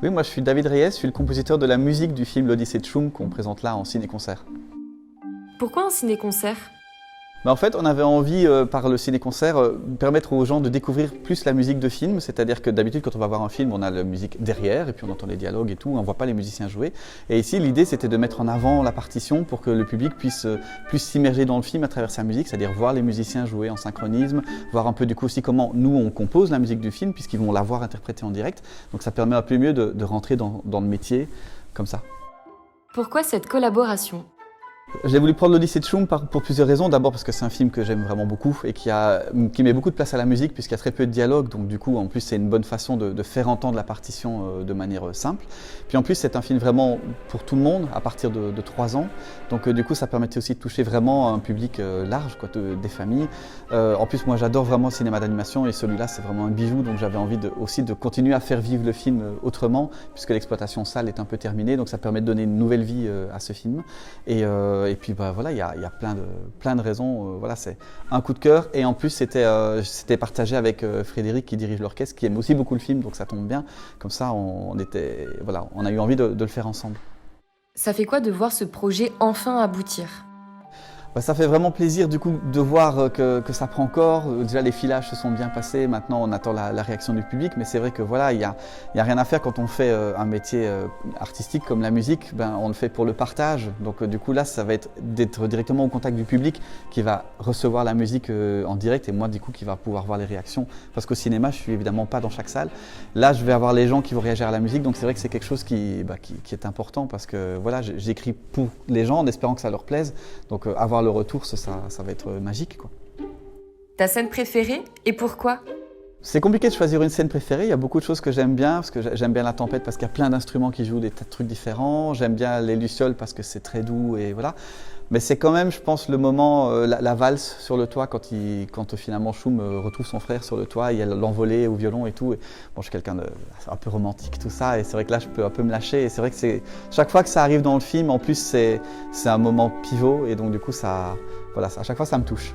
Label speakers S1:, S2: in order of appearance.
S1: Oui, moi je suis David Reyes, je suis le compositeur de la musique du film L'Odyssée de Choum qu'on présente là en ciné-concert.
S2: Pourquoi un ciné-concert?
S1: En fait, on avait envie, par le ciné-concert, permettre aux gens de découvrir plus la musique de film. C'est-à-dire que d'habitude, quand on va voir un film, on a la musique derrière, et puis on entend les dialogues et tout, on ne voit pas les musiciens jouer. Et ici, l'idée, c'était de mettre en avant la partition pour que le public puisse plus s'immerger dans le film à travers sa musique, c'est-à-dire voir les musiciens jouer en synchronisme, voir un peu du coup aussi comment nous, on compose la musique du film, puisqu'ils vont la voir interprétée en direct. Donc ça permet un peu mieux de rentrer dans le métier, comme ça.
S2: Pourquoi cette collaboration?
S1: J'ai voulu prendre l'Odyssée de Choum pour plusieurs raisons. D'abord parce que c'est un film que j'aime vraiment beaucoup et qui met beaucoup de place à la musique puisqu'il y a très peu de dialogue. Donc du coup, en plus, c'est une bonne façon de faire entendre la partition de manière simple. Puis en plus, c'est un film vraiment pour tout le monde à partir de 3 ans. Donc du coup, ça permettait aussi de toucher vraiment un public large, quoi, des familles. En plus, moi, j'adore vraiment le cinéma d'animation et celui-là, c'est vraiment un bijou. Donc j'avais envie aussi de continuer à faire vivre le film autrement puisque l'exploitation salle est un peu terminée. Donc ça permet de donner une nouvelle vie à ce film. Et puis voilà, il y a plein de raisons. Voilà, c'est un coup de cœur. Et en plus, c'était partagé avec Frédéric qui dirige l'orchestre, qui aime aussi beaucoup le film, donc ça tombe bien. Comme ça, on a eu envie de le faire ensemble.
S2: Ça fait quoi de voir ce projet enfin aboutir?
S1: Ça fait vraiment plaisir du coup de voir que ça prend corps. Déjà les filages se sont bien passés, maintenant on attend la réaction du public, mais c'est vrai que voilà, il y a rien à faire quand on fait un métier artistique comme la musique, on le fait pour le partage. Donc du coup là, ça va être d'être directement au contact du public qui va recevoir la musique en direct et moi du coup qui va pouvoir voir les réactions. Parce qu'au cinéma, je suis évidemment pas dans chaque salle. Là, je vais avoir les gens qui vont réagir à la musique, donc c'est vrai que c'est quelque chose qui est important parce que voilà, j'écris pour les gens en espérant que ça leur plaise. Donc avoir le retour, ça va être magique, quoi.
S2: Ta scène préférée et pourquoi?
S1: C'est compliqué de choisir une scène préférée, il y a beaucoup de choses que j'aime bien, parce que j'aime bien la tempête parce qu'il y a plein d'instruments qui jouent des tas de trucs différents, j'aime bien les lucioles parce que c'est très doux et voilà. Mais c'est quand même, je pense, le moment, la valse sur le toit quand finalement Choum retrouve son frère sur le toit, il y a l'envolée au violon et tout. Et, bon, je suis quelqu'un de un peu romantique, tout ça, et c'est vrai que là, je peux un peu me lâcher. Et c'est vrai que chaque fois que ça arrive dans le film, en plus, c'est un moment pivot, et donc du coup, voilà, à chaque fois, ça me touche.